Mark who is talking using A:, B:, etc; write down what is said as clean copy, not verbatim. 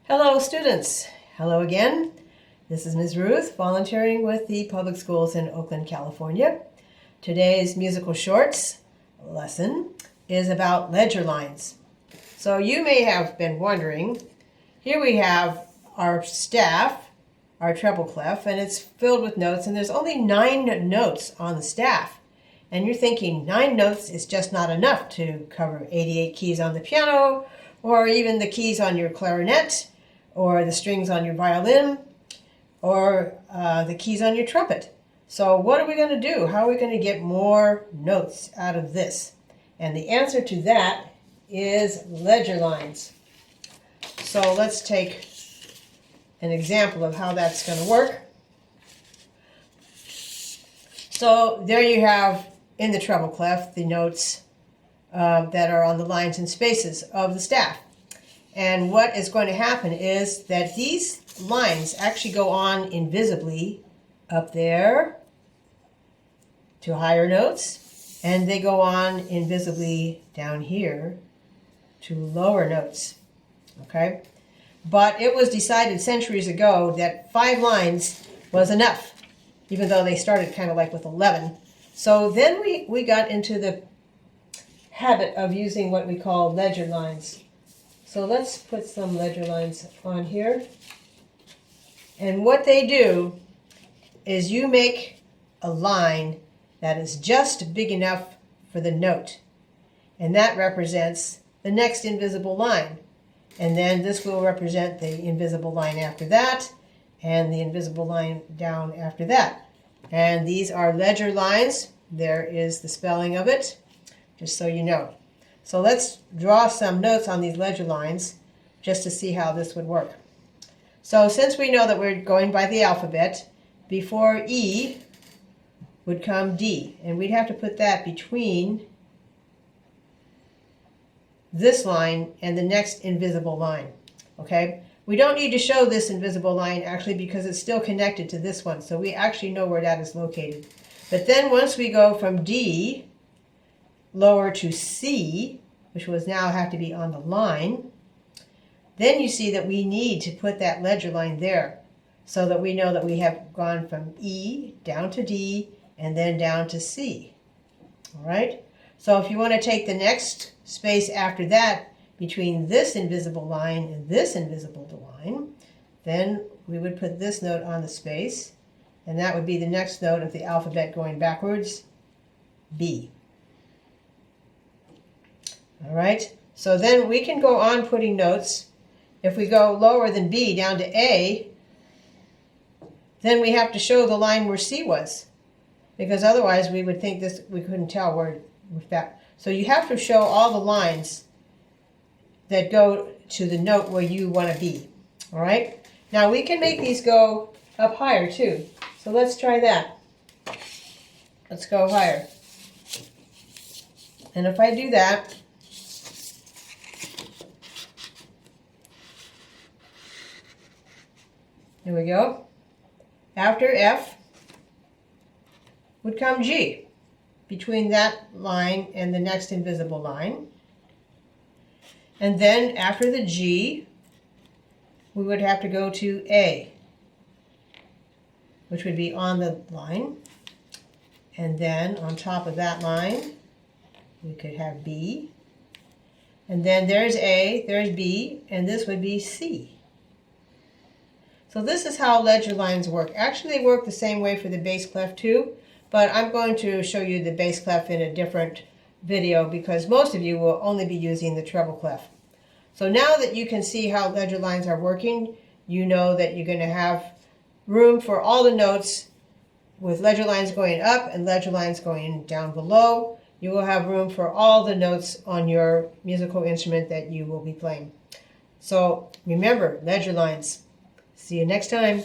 A: Hello students, hello again. This is Ms. Ruth, volunteering with the public schools in Oakland, California. Today's musical shorts lesson is about ledger lines. So you may have been wondering, here we have our staff, our treble clef, and it's filled with notes, and there's only 9 notes on the staff. And you're thinking 9 notes is just not enough to cover 88 keys on the piano, or even the keys on your clarinet, or the strings on your violin, or the keys on your trumpet. So what are we going to do? How are we going to get more notes out of this? And the answer to that is ledger lines. So let's take an example of how that's going to work. So there you have in the treble clef the notes that are on the lines and spaces of the staff. And what is going to happen is that these lines actually go on invisibly up there to higher notes, and they go on invisibly down here to lower notes. Okay? But it was decided centuries ago that 5 lines was enough, even though they started kind of like with 11. So then we got into the habit of using what we call ledger lines. So let's put some ledger lines on here. And what they do is you make a line that is just big enough for the note. And that represents the next invisible line. And then this will represent the invisible line after that, and the invisible line down after that. And these are ledger lines. There is the spelling of it, just so you know. So let's draw some notes on these ledger lines just to see how this would work. So since we know that we're going by the alphabet, before E would come D, and we'd have to put that between this line and the next invisible line. Okay? We don't need to show this invisible line actually because it's still connected to this one, so we actually know where that is located. But then once we go from D lower to C, which will now have to be on the line, then you see that we need to put that ledger line there so that we know that we have gone from E down to D and then down to C. All right? So if you want to take the next space after that between this invisible line and this invisible line, then we would put this note on the space, and that would be the next note of the alphabet going backwards, B. All right, so then we can go on putting notes. If we go lower than B down to A, then we have to show the line where C was, because otherwise we would think we couldn't tell where that. So you have to show all the lines that go to the note where you want to be. All right, now we can make these go up higher too. So let's try that. Let's go higher. And if I do that, here we go. After F would come G, between that line and the next invisible line. And then after the G, we would have to go to A, which would be on the line. And then on top of that line, we could have B. And then there's A, there's B, and this would be C. So this is how ledger lines work. Actually, they work the same way for the bass clef too, but I'm going to show you the bass clef in a different video because most of you will only be using the treble clef. So now that you can see how ledger lines are working, you know that you're going to have room for all the notes with ledger lines going up and ledger lines going down below. You will have room for all the notes on your musical instrument that you will be playing. So remember, ledger lines. See you next time.